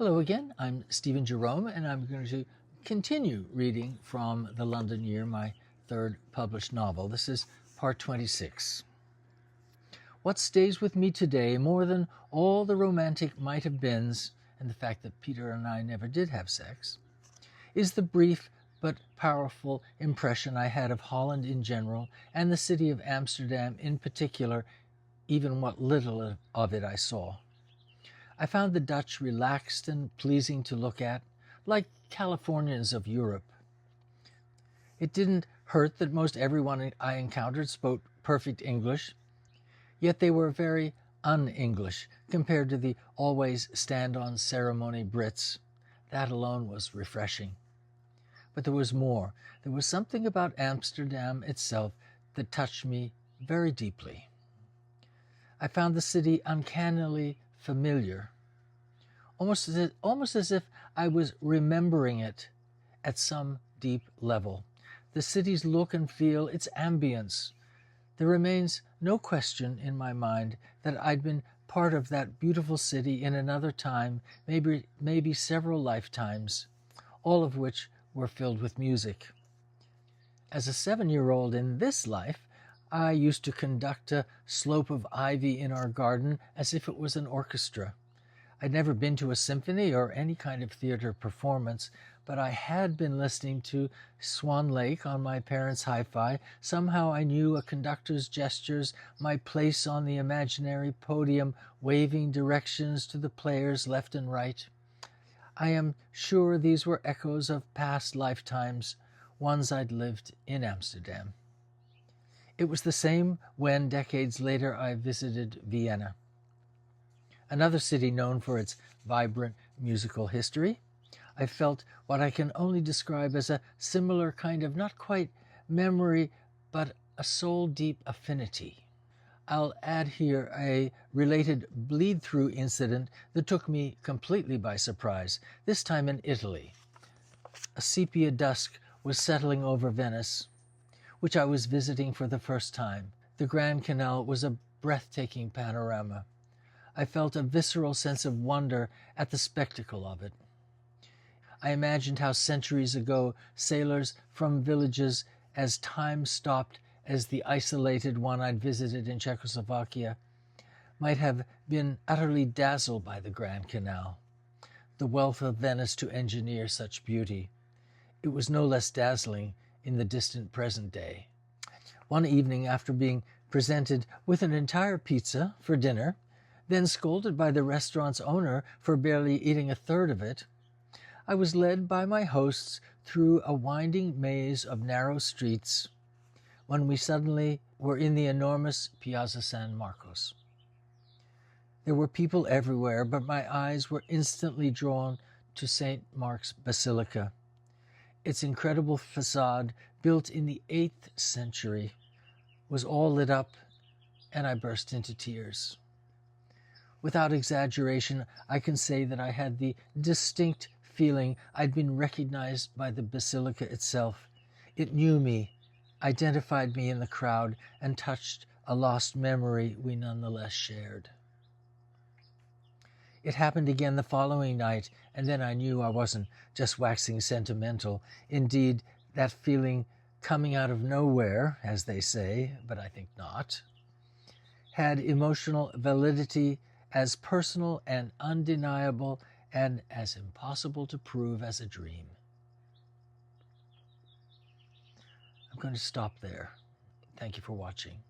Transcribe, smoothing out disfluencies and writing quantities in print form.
Hello again, I'm Stephen Jerome, and I'm going to continue reading from The London Year, my third published novel. This is part 26. What stays with me today more than all the romantic might-have-beens, and the fact that Peter and I never did have sex, is the brief but powerful impression I had of Holland in general, and the city of Amsterdam in particular, even what little of it I saw. I found the Dutch relaxed and pleasing to look at, like Californians of Europe. It didn't hurt that most everyone I encountered spoke perfect English, yet they were very un-English compared to the always stand-on-ceremony Brits. That alone was refreshing. But there was more. There was something about Amsterdam itself that touched me very deeply. I found the city uncannily familiar, almost as if I was remembering it at some deep level. The city's look and feel, its ambience. There remains no question in my mind that I'd been part of that beautiful city in another time, maybe several lifetimes, all of which were filled with music. As a 7-year-old in this life, I used to conduct a slope of ivy in our garden as if it was an orchestra. I'd never been to a symphony or any kind of theater performance, but I had been listening to Swan Lake on my parents' hi-fi. Somehow I knew a conductor's gestures, my place on the imaginary podium, waving directions to the players left and right. I am sure these were echoes of past lifetimes, ones I'd lived in Amsterdam. It was the same when, decades later, I visited Vienna, another city known for its vibrant musical history. I felt what I can only describe as a similar kind of, not quite memory, but a soul-deep affinity. I'll add here a related bleed-through incident that took me completely by surprise, this time in Italy. A sepia dusk was settling over Venice, which I was visiting for the first time. The Grand Canal was a breathtaking panorama. I felt a visceral sense of wonder at the spectacle of it. I imagined how centuries ago sailors from villages, as time stopped as the isolated one I'd visited in Czechoslovakia, might have been utterly dazzled by the Grand Canal, the wealth of Venice to engineer such beauty. It was no less dazzling in the distant present day. One evening, after being presented with an entire pizza for dinner, then scolded by the restaurant's owner for barely eating a third of it, I was led by my hosts through a winding maze of narrow streets when we suddenly were in the enormous Piazza San Marcos. There were people everywhere, but my eyes were instantly drawn to St. Mark's Basilica. Its incredible facade, built in the 8th century, was all lit up, and I burst into tears. Without exaggeration, I can say that I had the distinct feeling I'd been recognized by the basilica itself. It knew me, identified me in the crowd, and touched a lost memory we nonetheless shared. It happened again the following night, and then I knew I wasn't just waxing sentimental. Indeed, that feeling coming out of nowhere, as they say, but I think not, had emotional validity as personal and undeniable and as impossible to prove as a dream. I'm going to stop there. Thank you for watching.